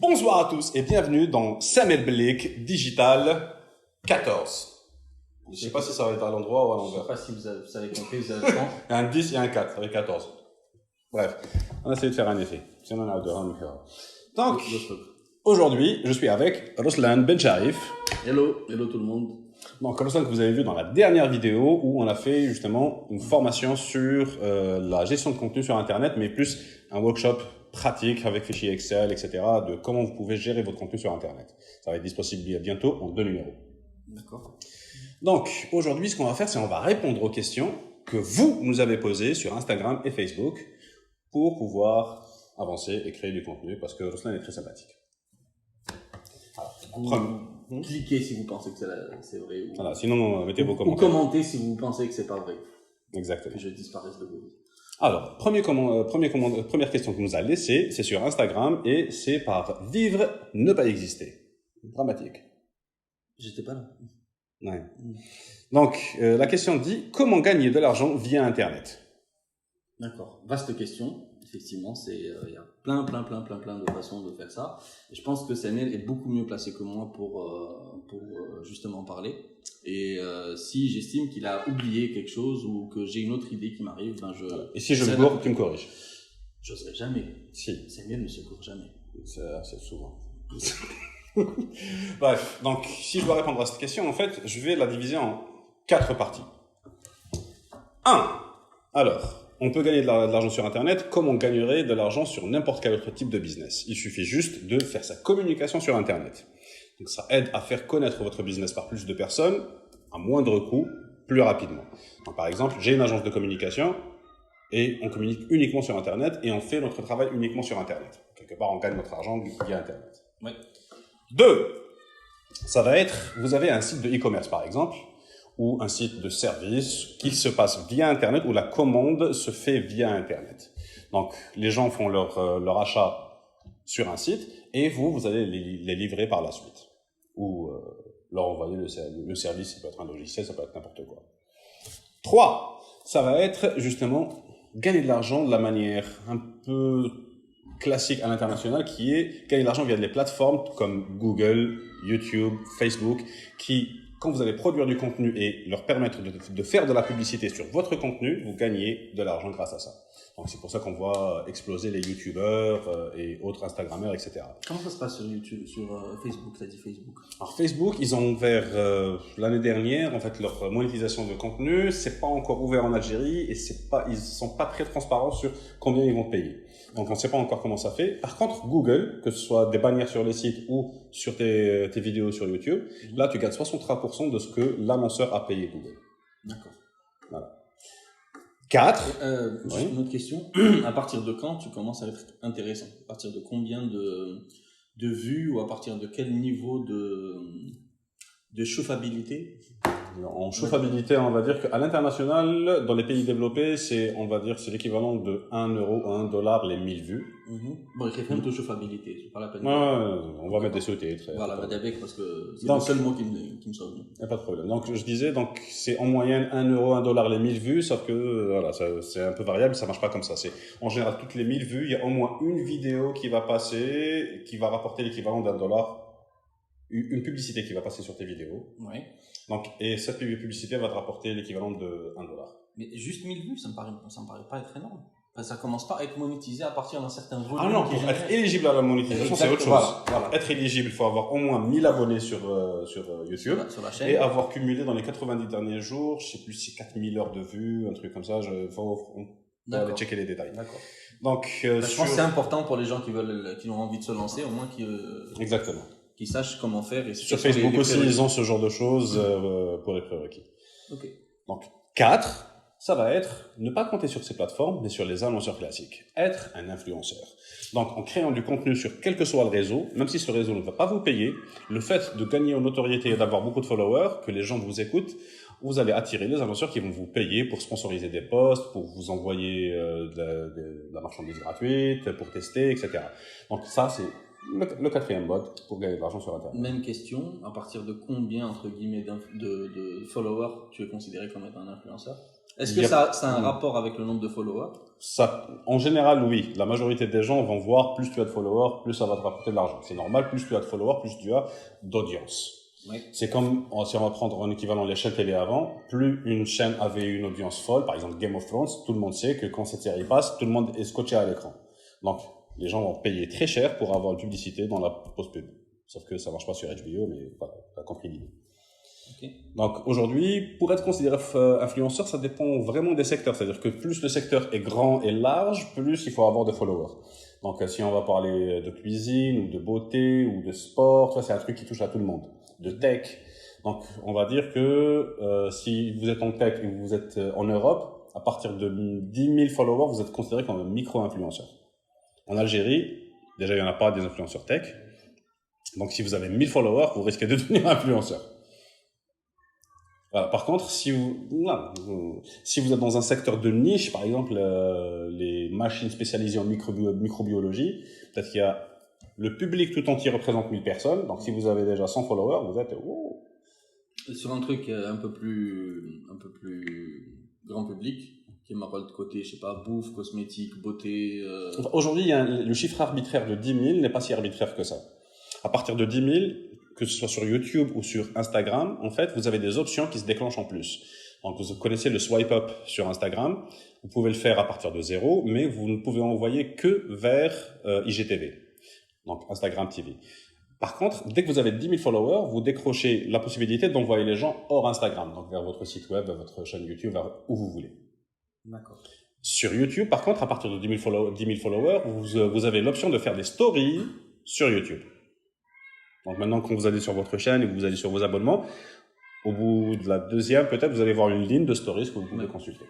Bonsoir à tous et bienvenue dans Samuel Blake Digital 14. Je sais pas si ça va être à l'endroit ou à l'envers. Je sais pas si vous savez compter, vous avez le temps. Il y a un 10 et un 4, ça fait 14. Bref, on a essayé de faire un effet. Donc, aujourd'hui, je suis avec Ruslan Bencharif. Hello tout le monde. Donc, Ruslan que vous avez vu dans la dernière vidéo où on a fait justement une formation sur la gestion de contenu sur Internet, mais plus un workshop pratique avec fichiers Excel, etc. de comment vous pouvez gérer votre contenu sur Internet. Ça va être disponible bientôt en 2 numéros. D'accord. Donc, aujourd'hui, ce qu'on va faire, c'est on va répondre aux questions que vous nous avez posées sur Instagram et Facebook pour pouvoir avancer et créer du contenu parce que Ruslan est très sympathique. Vous cliquez si vous pensez que c'est vrai. Ou, voilà, sinon, mettez vos commentaires. Ou commentez si vous pensez que c'est pas vrai. Exactement. Que je disparaisse de vous. Alors, première question qu'on nous a laissée, c'est sur Instagram et c'est par vivre, ne pas exister. Dramatique. J'étais pas là. Ouais. Donc, la question dit, comment gagner de l'argent via Internet? D'accord. Vaste question. Effectivement, il y a plein de façons de faire ça. Et je pense que Samuel est beaucoup mieux placé que moi pour justement en parler. Et si j'estime qu'il a oublié quelque chose ou que j'ai une autre idée qui m'arrive, ben Et si je me gourre, tu me corriges? J'oserais jamais. Si. Samuel ne se court jamais. C'est souvent. Bref, donc si je dois répondre à cette question, en fait, je vais la diviser en 4 parties. 1. Alors, on peut gagner de l'argent sur Internet comme on gagnerait de l'argent sur n'importe quel autre type de business. Il suffit juste de faire sa communication sur Internet. Donc ça aide à faire connaître votre business par plus de personnes, à moindre coût, plus rapidement. Donc, par exemple, j'ai une agence de communication et on communique uniquement sur Internet et on fait notre travail uniquement sur Internet. Quelque part, on gagne notre argent via Internet. Ouais. 2. Ça va être, vous avez un site de e-commerce par exemple, ou un site de service qui se passe via Internet, où la commande se fait via Internet. Donc, les gens font leur achat sur un site, et vous allez les livrer par la suite. Ou leur envoyer le service, ça peut être un logiciel, ça peut être n'importe quoi. 3. Ça va être justement gagner de l'argent de la manière un peu classique à l'international, qui est gagner de l'argent via des plateformes comme Google, YouTube, Facebook, qui, quand vous allez produire du contenu et leur permettre de faire de la publicité sur votre contenu, vous gagnez de l'argent grâce à ça. Donc c'est pour ça qu'on voit exploser les YouTubeurs et autres Instagrammeurs, etc. Comment ça se passe sur YouTube, sur Facebook? T'as dit Facebook. Alors Facebook, ils ont ouvert l'année dernière en fait leur monétisation de contenu. C'est pas encore ouvert en Algérie et ils sont pas très transparents sur combien ils vont payer. Donc on ne sait pas encore comment ça fait. Par contre, Google, que ce soit des bannières sur les sites ou sur tes vidéos sur YouTube, là tu gagnes 63% de ce que l'annonceur a payé Google. D'accord. Voilà. 4. Juste une autre question. À partir de quand tu commences à être intéressant? À partir de combien de vues ou à partir de quel niveau de chauffabilité? En chauffabilité, on va dire qu'à l'international, dans les pays développés, c'est l'équivalent de 1 euro à 1 dollar les 1000 vues. Bon, il réfère de chauffabilité, c'est pas la peine. On va mettre des sous-titres. Voilà, avec parce que c'est le seul mot qui me sauve. Il n'y a pas de problème. Donc, je disais, c'est en moyenne 1 euro, 1 dollar les 1000 vues, sauf que, voilà, c'est un peu variable, ça marche pas comme ça. En général, toutes les 1000 vues, il y a au moins une vidéo qui va passer, qui va rapporter l'équivalent d'1 dollar. Une publicité qui va passer sur tes vidéos. Oui. Donc, et cette publicité va te rapporter l'équivalent de 1 dollar. Mais juste 1000 vues, ça me paraît pas être énorme. Enfin, ça commence pas à être monétisé à partir d'un certain volume. Ah non, pour être éligible à la monétisation, c'est autre chose. Voilà. Être éligible, il faut avoir au moins 1000 abonnés sur YouTube. Sur la chaîne. Et avoir cumulé dans les 90 derniers jours, je sais plus si 4000 heures de vues, un truc comme ça, on va aller checker les détails. D'accord. Donc, je pense que c'est important pour les gens qui ont envie de se lancer, au moins Exactement. Qu'ils sachent comment faire. Et sur Facebook aussi, ils ont ce genre de choses pour les prérequis. Ok. Donc, 4, ça va être ne pas compter sur ces plateformes, mais sur les annonceurs classiques. Être un influenceur. Donc, en créant du contenu sur quel que soit le réseau, même si ce réseau ne va pas vous payer, le fait de gagner en notoriété et d'avoir beaucoup de followers, que les gens vous écoutent, vous allez attirer les annonceurs qui vont vous payer pour sponsoriser des posts, pour vous envoyer de la marchandise gratuite, pour tester, etc. Donc ça, c'est Le quatrième mode pour gagner de l'argent sur Internet. Même question, à partir de combien, entre guillemets, de followers tu es considéré comme étant un influenceur? Est-ce que ça a un rapport avec le nombre de followers? Ça, en général, oui. La majorité des gens vont voir plus tu as de followers, plus ça va te rapporter de l'argent. C'est normal, plus tu as de followers, plus tu as d'audience. Oui. C'est comme, si on va prendre un équivalent de l'échelle télé avant, plus une chaîne avait une audience folle, par exemple Game of Thrones, tout le monde sait que quand cette série passe, tout le monde est scotché à l'écran. Donc, les gens vont payer très cher pour avoir une publicité dans la post-pub. Sauf que ça marche pas sur HBO, mais voilà, t'as compris l'idée. Okay. Donc, aujourd'hui, pour être considéré influenceur, ça dépend vraiment des secteurs. C'est-à-dire que plus le secteur est grand et large, plus il faut avoir de followers. Donc, si on va parler de cuisine, ou de beauté, ou de sport, ça, c'est un truc qui touche à tout le monde. De tech. Donc, on va dire que si vous êtes en tech et vous êtes en Europe, à partir de 10 000 followers, vous êtes considéré comme un micro-influenceur. En Algérie, déjà, il n'y en a pas des influenceurs tech. Donc, si vous avez 1000 followers, vous risquez de devenir influenceur. Voilà. Par contre, si vous êtes dans un secteur de niche, par exemple, les machines spécialisées en microbiologie, peut-être qu'il y a le public tout entier représente 1000 personnes. Donc, si vous avez déjà 100 followers, vous êtes, oh. Sur un truc un peu plus grand public, qui est ma de côté, je sais pas, bouffe, cosmétique, beauté. Aujourd'hui, le chiffre arbitraire de 10 000 n'est pas si arbitraire que ça. À partir de 10 000, que ce soit sur YouTube ou sur Instagram, en fait, vous avez des options qui se déclenchent en plus. Donc, vous connaissez le swipe up sur Instagram. Vous pouvez le faire à partir de 0, mais vous ne pouvez envoyer que vers IGTV. Donc, Instagram TV. Par contre, dès que vous avez 10 000 followers, vous décrochez la possibilité d'envoyer les gens hors Instagram. Donc, vers votre site web, vers votre chaîne YouTube, vers où vous voulez. D'accord. Sur YouTube, par contre, à partir de 10 000 followers, vous avez l'option de faire des stories sur YouTube. Donc maintenant, quand vous allez sur votre chaîne et que vous allez sur vos abonnements, au bout de la deuxième, peut-être, vous allez voir une ligne de stories que vous pouvez consulter.